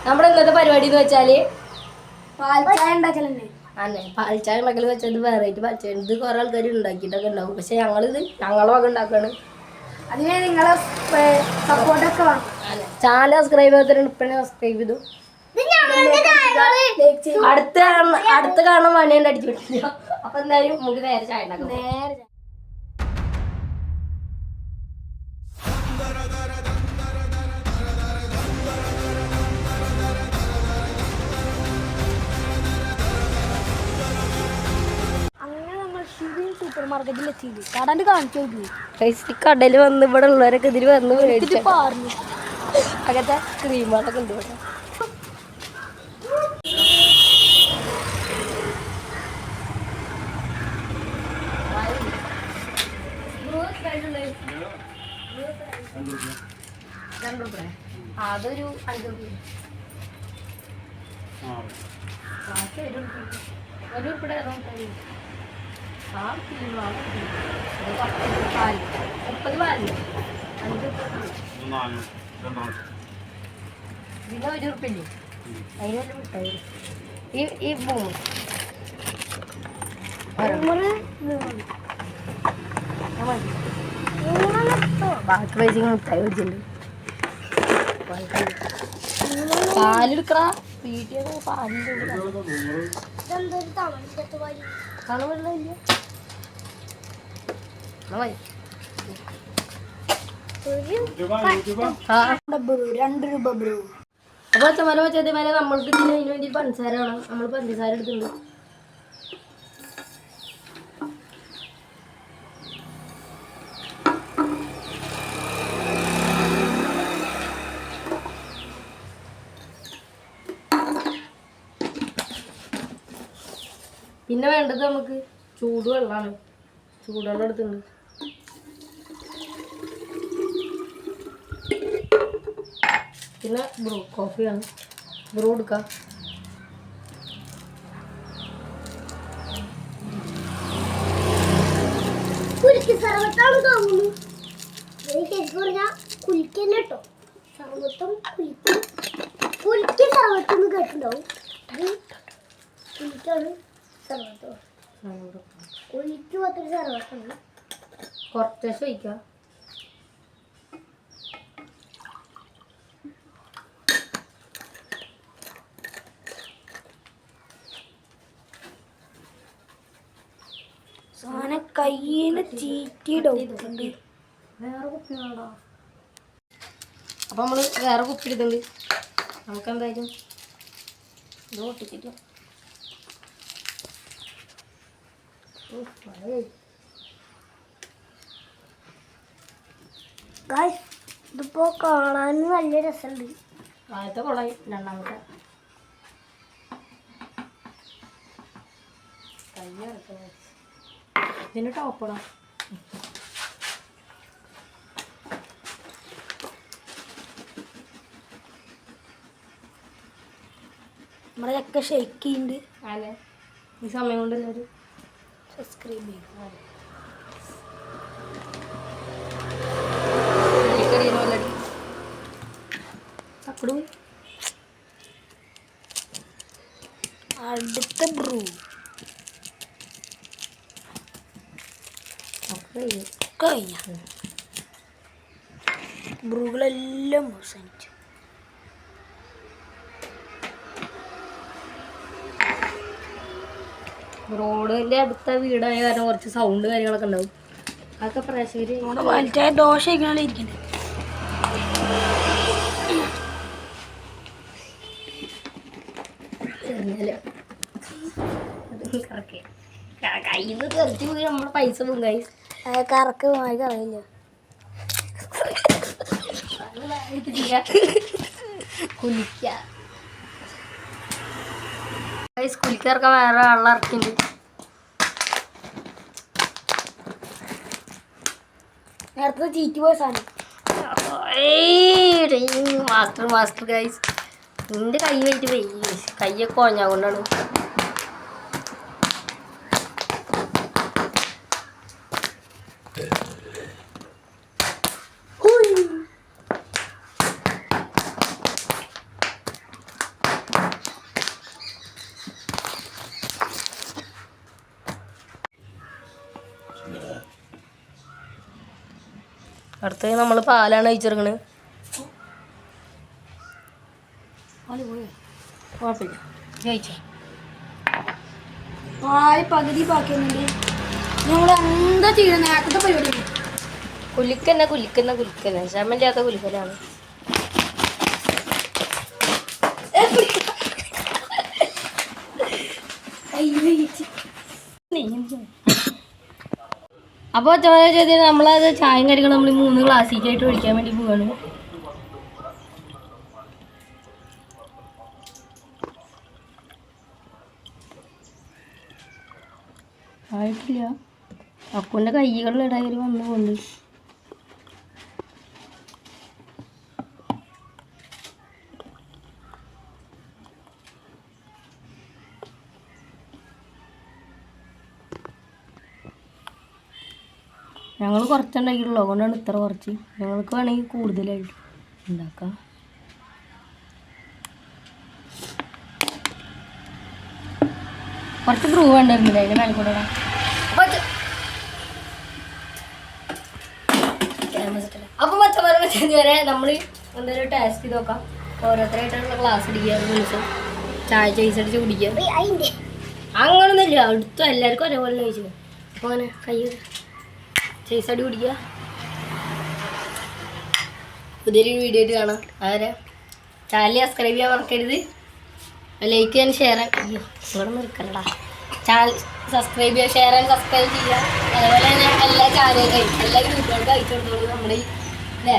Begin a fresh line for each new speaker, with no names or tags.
നമ്മുടെ ഇന്നത്തെ പരിപാടി എന്ന് വെച്ചാല്
പാൽച്ചായ ഉണ്ടാക്കലെന്നെ.
അന്നെ പാൽച്ചായ ഉണ്ടാക്കൽ വെച്ചത് വെറൈറ്റി പാൽച്ചായ. ഇത് കുറെ ആൾക്കാർ ഉണ്ടാക്കിയിട്ടൊക്കെ ഉണ്ടാവും. പക്ഷെ ഞങ്ങളെ വക ഉണ്ടാക്കാണ്.
അതിന് നിങ്ങളെ സപ്പോർട്ടൊക്കെ വേണം.
ചാനൽ സബ്സ്ക്രൈബ് ചെയ്തിട്ടുണ്ട്. ഇപ്പഴേ സബ്സ്ക്രൈബ് ചെയ്തു. അടുത്ത കാണാൻ മണിയുണ്ട് അടിച്ചു വിട്ടില്ല. അപ്പൊ എന്തായാലും നമുക്ക് നേരെ ചായ ഉണ്ടാക്കാം.
നേരെ സൂപ്പർ മാർക്കറ്റിൽ എത്തിയില്ല. കടണ്ട് കാണിച്ചു നോക്കി.
കടയിൽ വന്ന് ഇവിടെ ഉള്ളവരൊക്കെ ഇതിൽ വന്ന് മേടിച്ചു
പറഞ്ഞു.
അങ്ങനത്തെ ക്രീമുകളൊക്കെ ഉണ്ട് ഇവിടെ. അതൊരു 5 രൂപ. ബാക്കി 1 രൂപ. 1 രൂപ. 30 പാലിന് 5 1 രൂപയില്ലേ അതിന് മിഠായി ഈ ബൂമ് ബാക്കി പൈസ മിഠായി വെച്ചിട്ടുണ്ട്. പാലെടുക്കറ വീട്ടിൽ പാലിൻ്റെ കളവെള്ളമില്ല. അപ്പൊ ചമല വെച്ചത് മേലെ നമ്മൾക്ക് ഇതിന് വേണ്ടി പഞ്ചസാര വേണം. നമ്മൾ പഞ്ചസാര എടുത്തിട്ടുണ്ട്. പിന്നെ വേണ്ടത് നമുക്ക് ചൂടുവെള്ളമാണ്. ചൂടുവെള്ളം എടുത്തിട്ടുണ്ട്. പിന്നെ ബ്രൂ കോഫിയാണ്. ബ്രൂ എടുക്കാം.
കുലിക്കല്ലോ സർവത്തും കുലിക്ക് സർവത്തൊന്നും കേട്ടിട്ടുണ്ടാവും. കുലിക്കാണ് സർവത്തോ കുലിക്ക് മാത്രം സർവത്താണ്.
കുറച്ച് വയ്ക്കാം.
സാധനം കയ്യിന്ന് ചീറ്റിയിടും.
വേറെ കുപ്പി വേണോ? അപ്പം നമ്മൾ വേറെ കുപ്പി എടുത്തുണ്ട്. നമുക്ക് എന്തായാലും ഇത് പൊട്ടിച്ചിട്ട്
ഇതിപ്പോ കാണാൻ നല്ല രസമുണ്ട്.
ആദ്യത്തെ കൊള്ളായി. രണ്ടാമത്തെ ഇതിന് ടോപ്പടാ.
നമ്മളൊക്കെ ഷെയ്ക്ക് ചെയ്യുന്നുണ്ട്.
അല്ലേ ഈ സമയം കൊണ്ട് എല്ലാവരും
സബ്സ്ക്രൈബ് ചെയ്യും. അടുത്ത ബ്രൂ കഴിഞ്ഞ ബ്രൂകളെല്ലാം അവസാനിച്ചു.
റോഡിന്റെ അടുത്ത വീടായ കാരണം കുറച്ച് സൗണ്ട് കാര്യങ്ങളൊക്കെ ഉണ്ടാവും. അതൊക്കെ പ്രേക്ഷകര്
മറ്റേ ദോശ ഇരിക്കുന്നത്.
കയ്യിൽ നിന്ന് തെറിച്ച് പോയി നമ്മുടെ പൈസ പോകും.
കറക്ക് വാങ്ങി അറിയില്ല.
കുലിക്കിറക്കാൻ വേറെ ആളെ ഇറക്കിണ്ട്.
നേരത്തെ ചീറ്റി പോയ സാധനം
മാസ്റ്റർ ഗൈസ്. നിന്റെ കൈ വെയിറ്റ് പോയി. കയ്യൊക്കെ കുഴഞ്ഞാകൊണ്ടാണ്. അടുത്ത് നമ്മൾ പാലാണ് ഒഴിച്ചെടുക്കണത്. കുഴപ്പമില്ല കഴിച്ചോ.
പകുതി ബാക്കിയുണ്ട്. ഞങ്ങൾ എന്താ ചെയ്യുന്നത്? നേരത്തെ പരിപാടി
കുലിക്കന്നെ ശമന്റാത്ത കുലിക്കലാണ്. അപ്പോൾ ചോര ചെയ്ത് നമ്മളത് ചായയും കാര്യങ്ങളും നമ്മൾ 3 ഗ്ലാസ്സിക്കായിട്ട് ഒഴിക്കാൻ വേണ്ടി പോവാണ്. ആയിട്ടില്ല. അക്കുൻ്റെ കൈകളിലിടയിൽ വന്നു കൊണ്ട് ഞങ്ങൾ കുറച്ചുണ്ടാക്കിയിട്ടുള്ളൂ. അതുകൊണ്ടാണ് ഇത്ര കുറച്ച്. ഞങ്ങൾക്ക് വേണമെങ്കിൽ കൂടുതലായിട്ട് ഉണ്ടാക്കാം. കുറച്ച് ബ്രൂ വേണ്ടിയിരുന്നില്ല അതിൻ്റെ മേലെ കൂടെ അപ്പോൾ പച്ചമരം വരെ നമ്മൾ എന്തായാലും ടേസ്റ്റ് ചെയ്ത് നോക്കാം. ഓരോരുത്തരായിട്ടുള്ള ക്ലാസ് അടിക്കുക, ദിവസം ചായ ചോയ്സ് അടിച്ച് കുടിക്കുക. അങ്ങനൊന്നുമില്ല, അടുത്തും എല്ലാവർക്കും ഒരേപോലെ കഴിച്ചു. അപ്പോൾ അങ്ങനെ കൈ ചോയ്സ് അടി കുടിക്കുക. പുതിയൊരു വീഡിയോ ആയിട്ട് കാണാം. അതുവരെ ചാനൽ സബ്സ്ക്രൈബ് ചെയ്യാൻ മറക്കരുത്. ലൈക്ക് ചെയ്യാൻ ഷെയർ അയ്യോ ഇവിടെ നിൽക്കണ്ട. ചാനൽ സബ്സ്ക്രൈബ് ചെയ്യുക, ഷെയർ ആൻഡ് സബ്സ്ക്രൈബ് ചെയ്യുക. അതുപോലെ തന്നെ എല്ലാ ചാനലുകൾക്കും എല്ലാ ഗ്രൂപ്പുകൾക്കും അയച്ചു കൊടുത്തോളൂ നമ്മുടെ അല്ലേ.